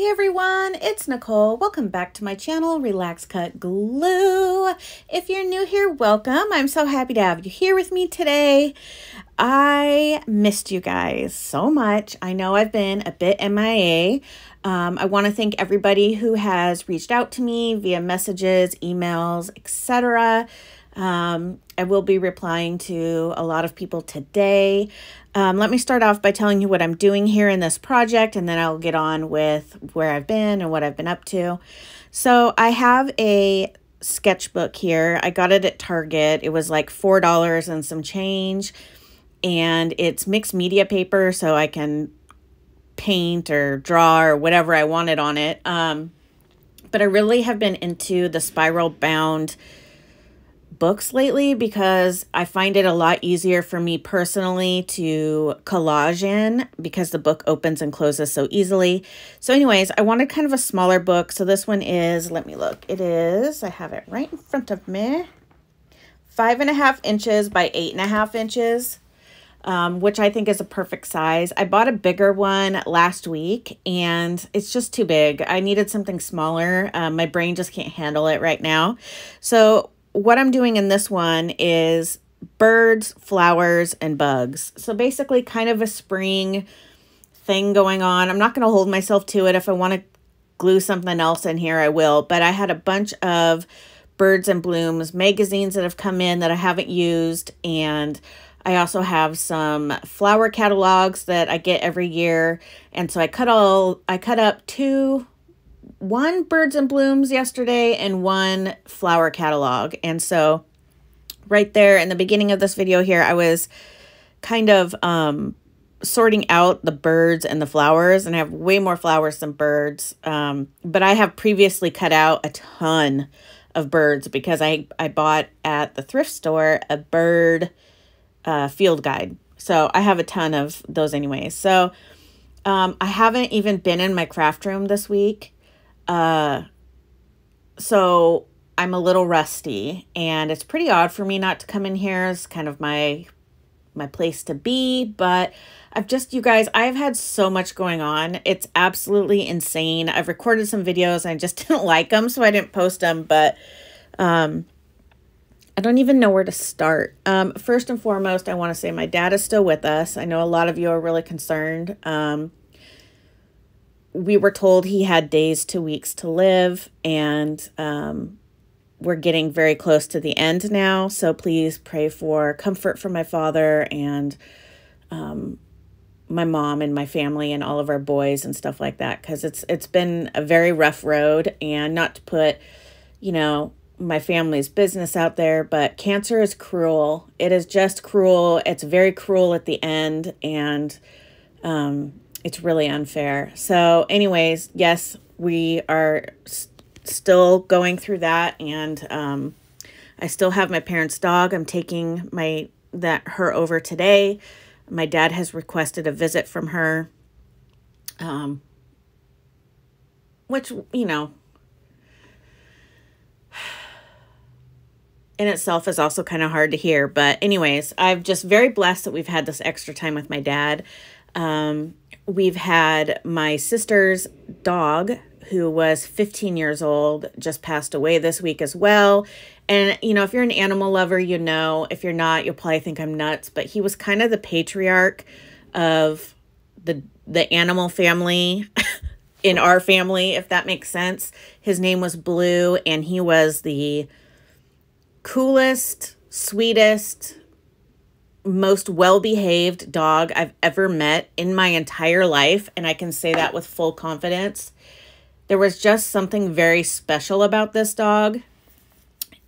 Hey everyone, it's Nicole. Welcome back to my channel, Relax.Cut.Glue. If you're new here, welcome. I'm so happy to have you here with me today. I missed you guys so much. I know I've been a bit MIA. I want to thank everybody who has reached out to me via messages, emails, etc. I will be replying to a lot of people today. Let me start off by telling you what I'm doing here in this project, and then I'll get on with where I've been and what I've been up to. So I have a sketchbook here. I got it at Target. It was like $4 and some change, and it's mixed media paper, so I can paint or draw or whatever I wanted on it. But I really have been into the spiral bound books lately because I find it a lot easier for me personally to collage in because the book opens and closes so easily. So anyways, I wanted kind of a smaller book. So this one is, let me look. It is, I have it right in front of me, 5.5 inches by 8.5 inches, which I think is a perfect size. I bought a bigger one last week and it's just too big. I needed something smaller. My brain just can't handle it right now. So what I'm doing in this one is birds, flowers, and bugs. So basically kind of a spring thing going on. I'm not going to hold myself to it. If I want to glue something else in here, I will. But I had a bunch of Birds and Blooms magazines that have come in that I haven't used. And I also have some flower catalogs that I get every year. And so I cut up one Birds and Blooms yesterday and one flower catalog. And so right there in the beginning of this video here, I was kind of sorting out the birds and the flowers, and I have way more flowers than birds. But I have previously cut out a ton of birds because I bought at the thrift store a bird field guide. So I have a ton of those anyways. So I haven't even been in my craft room this week. So I'm a little rusty, and it's pretty odd for me not to come in here. It's kind of my place to be, but you guys, I've had so much going on. It's absolutely insane. I've recorded some videos and I just didn't like them, so I didn't post them, but, I don't even know where to start. First and foremost, I want to say my dad is still with us. I know a lot of you are really concerned. We were told he had days to weeks to live, and we're getting very close to the end now. So please pray for comfort for my father and my mom and my family and all of our boys and stuff like that, because it's been a very rough road. And not to put, my family's business out there, but cancer is cruel. It is just cruel. It's very cruel at the end, and it's really unfair. So anyways, yes, we are still going through that. And I still have my parents' dog. I'm taking her over today. My dad has requested a visit from her, which, in itself is also kind of hard to hear. But anyways, I'm just very blessed that we've had this extra time with my dad. We've had my sister's dog, who was 15 years old, just passed away this week as well. And, if you're an animal lover, if you're not, you'll probably think I'm nuts, but he was kind of the patriarch of the animal family in our family, if that makes sense. His name was Blue, and he was the coolest, sweetest, most well-behaved dog I've ever met in my entire life, and I can say that with full confidence. There was just something very special about this dog,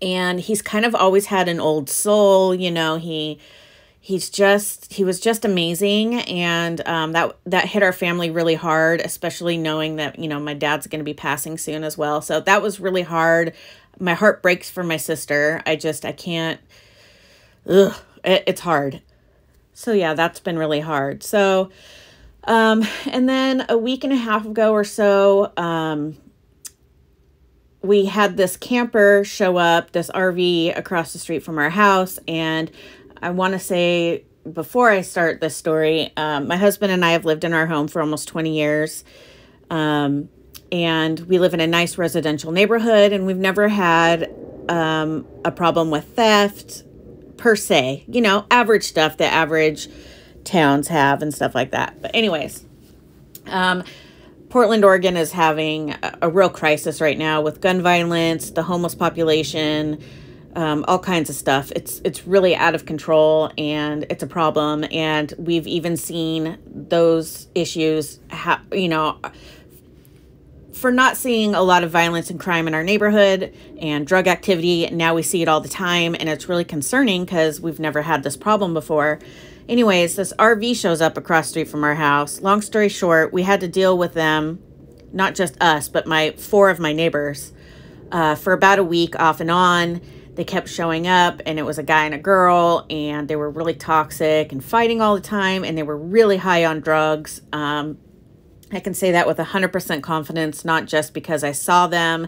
and he's kind of always had an old soul. He was just amazing, and that hit our family really hard, especially knowing that my dad's going to be passing soon as well. So that was really hard. My heart breaks for my sister. I can't. It's hard. So yeah, that's been really hard. So, and then a week and a half ago or so, we had this camper show up, this RV across the street from our house. And I want to say, before I start this story, my husband and I have lived in our home for almost 20 years. And we live in a nice residential neighborhood, and we've never had a problem with theft per se. You know, average stuff that average towns have and stuff like that. But anyways, Portland, Oregon is having a real crisis right now with gun violence, the homeless population, all kinds of stuff. It's really out of control, and it's a problem. And we've even seen those issues, you know, for not seeing a lot of violence and crime in our neighborhood and drug activity. Now we see it all the time, and it's really concerning because we've never had this problem before. Anyways, this RV shows up across the street from our house. Long story short, we had to deal with them, not just us, but 4 of my neighbors, for about a week off and on. They kept showing up, and it was a guy and a girl, and they were really toxic and fighting all the time, and they were really high on drugs. I can say that with 100% confidence, not just because I saw them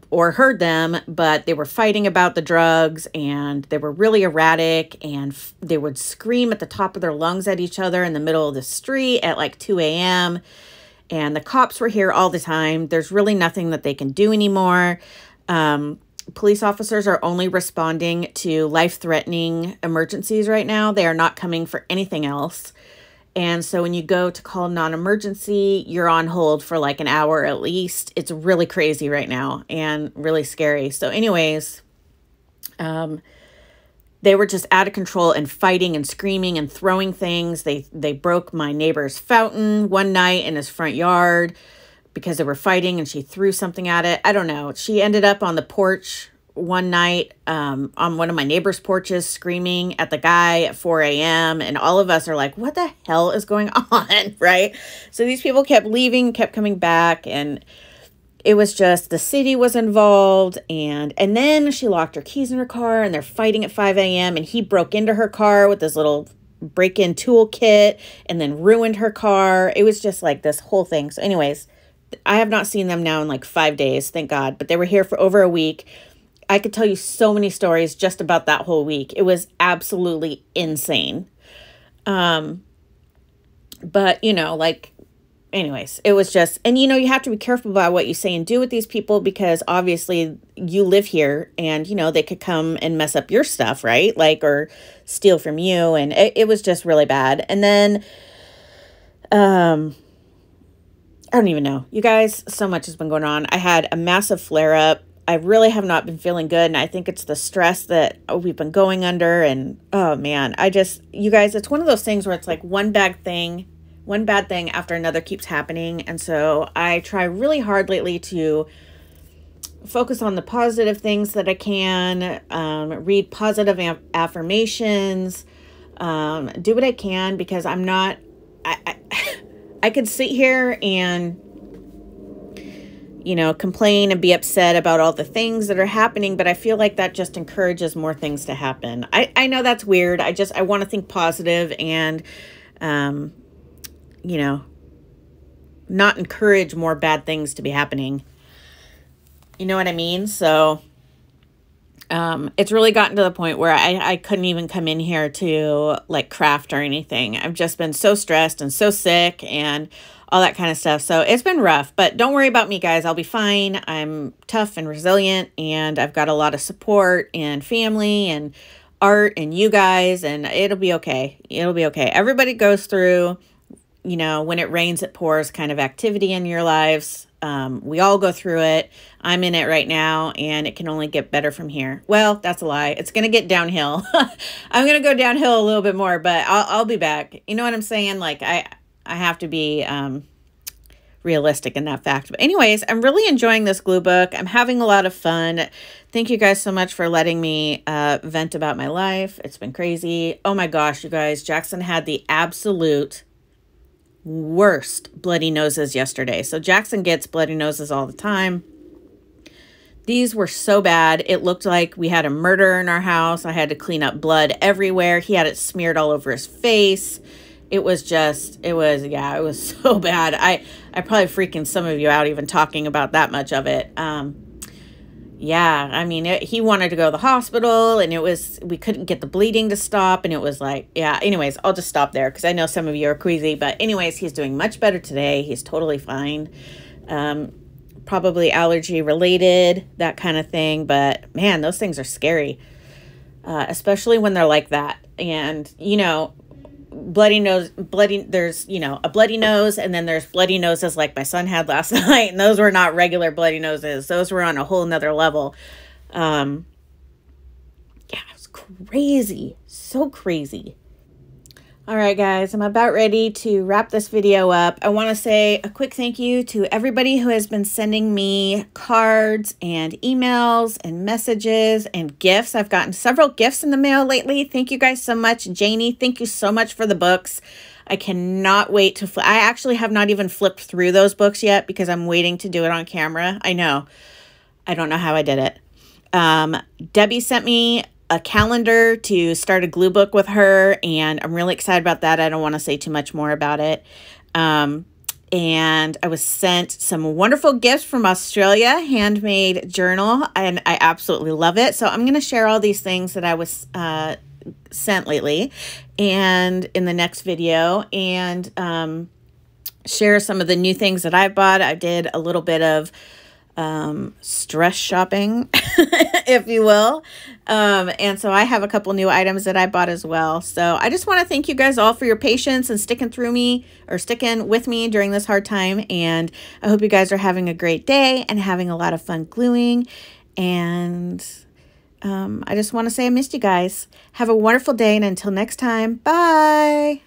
or heard them, but they were fighting about the drugs, and they were really erratic, and they would scream at the top of their lungs at each other in the middle of the street at like 2 a.m. And the cops were here all the time. There's really nothing that they can do anymore. Police officers are only responding to life-threatening emergencies right now. They are not coming for anything else. And so when you go to call non-emergency, you're on hold for like an hour at least. It's really crazy right now and really scary. So anyways, they were just out of control and fighting and screaming and throwing things. They broke my neighbor's fountain one night in his front yard because they were fighting, and she threw something at it. I don't know. She ended up on the porch one night on one of my neighbor's porches screaming at the guy at 4 a.m. And all of us are like, what the hell is going on? Right? So these people kept leaving, kept coming back, and it was just, the city was involved. And then she locked her keys in her car, and they're fighting at 5 a.m. And he broke into her car with this little break-in toolkit and then ruined her car. It was just like this whole thing. So anyways, I have not seen them now in like 5 days, thank God. But they were here for over a week. I could tell you so many stories just about that whole week. It was absolutely insane. But, you know, like, anyways, it was just, and, you know, you have to be careful about what you say and do with these people, because obviously you live here, and, you know, they could come and mess up your stuff, right? Like, or steal from you. And it was just really bad. And then, I don't even know. You guys, so much has been going on. I had a massive flare-up. I really have not been feeling good, and I think it's the stress that we've been going under, and oh man, you guys, it's one of those things where it's like one bad thing after another keeps happening. And so I try really hard lately to focus on the positive things that I can, read positive affirmations, do what I can, because I'm not, I could sit here and, you know, complain and be upset about all the things that are happening, but I feel like that just encourages more things to happen. I know that's weird. I want to think positive and, you know, not encourage more bad things to be happening. You know what I mean? So, it's really gotten to the point where I couldn't even come in here to like craft or anything. I've just been so stressed and so sick and all that kind of stuff. So it's been rough, but don't worry about me, guys. I'll be fine. I'm tough and resilient, and I've got a lot of support and family and art and you guys, and it'll be okay. It'll be okay. Everybody goes through, you know, when it rains, it pours kind of activity in your lives. We all go through it. I'm in it right now, and it can only get better from here. Well, that's a lie. It's going to get downhill. I'm going to go downhill a little bit more, but I'll be back. You know what I'm saying? Like, I have to be realistic in that fact. But anyways, I'm really enjoying this glue book. I'm having a lot of fun. Thank you guys so much for letting me vent about my life. It's been crazy. Oh my gosh, you guys. Jackson had the absolute worst bloody noses yesterday. So Jackson gets bloody noses all the time. These were so bad. It looked like we had a murder in our house. I had to clean up blood everywhere. He had it smeared all over his face. It was just, it was so bad. I probably freaking some of you out even talking about that much of it. Yeah, I mean, he wanted to go to the hospital, and we couldn't get the bleeding to stop, and it was like, yeah, anyways, I'll just stop there because I know some of you are queasy, but anyways, he's doing much better today. He's totally fine. Probably allergy related, that kind of thing. But man, those things are scary, especially when they're like that. And, you know, there's, you know, a bloody nose, and then there's bloody noses like my son had last night. And those were not regular bloody noses. Those were on a whole nother level. Yeah, it was crazy. So crazy. All right, guys, I'm about ready to wrap this video up. I want to say a quick thank you to everybody who has been sending me cards and emails and messages and gifts. I've gotten several gifts in the mail lately. Thank you guys so much. Janie, thank you so much for the books. I cannot wait to I actually have not even flipped through those books yet because I'm waiting to do it on camera. I know. I don't know how I did it. Debbie sent me a calendar to start a glue book with her, and I'm really excited about that. I don't want to say too much more about it. And I was sent some wonderful gifts from Australia, handmade journal, and I absolutely love it. So I'm going to share all these things that I was sent lately and in the next video, and share some of the new things that I bought. I did a little bit of stress shopping, if you will. And so I have a couple new items that I bought as well. So I just want to thank you guys all for your patience and sticking with me during this hard time. And I hope you guys are having a great day and having a lot of fun gluing. And I just want to say I missed you guys. Have a wonderful day, and until next time, bye.